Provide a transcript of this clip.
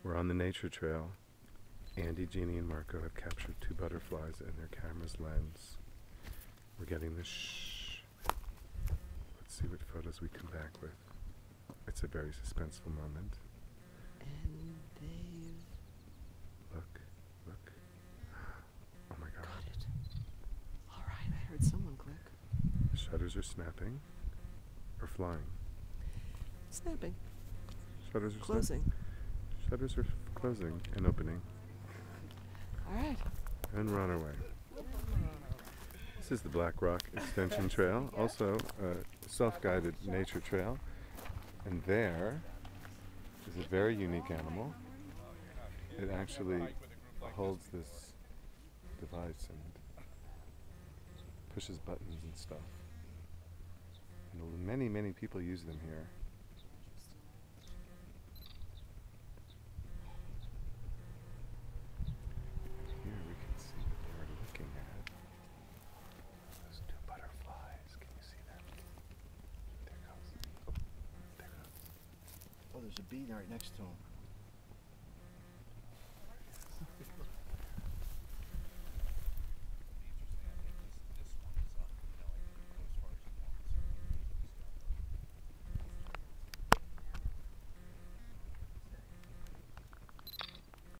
We're on the nature trail. Andy, Jeannie, and Marco have captured 2 butterflies in their camera's lens. We're getting the shh. Let's see what photos we come back with. It's a very suspenseful moment. And they've Look, look. Oh my god. got it. All right, I heard someone click. The shutters are snapping or flying. Snapping. Shutters are Closing. Shutters are closing and opening. All right. And we're on our way. This is the Black Rock Extension Trail, also a self-guided nature trail. And there is a very unique animal. It actually holds this device and pushes buttons and stuff. And many, many people use them here. Here we can see that they are looking at those 2 butterflies. Can you see them? There goes. Oh, there goes. Oh, there's a bee right next to him.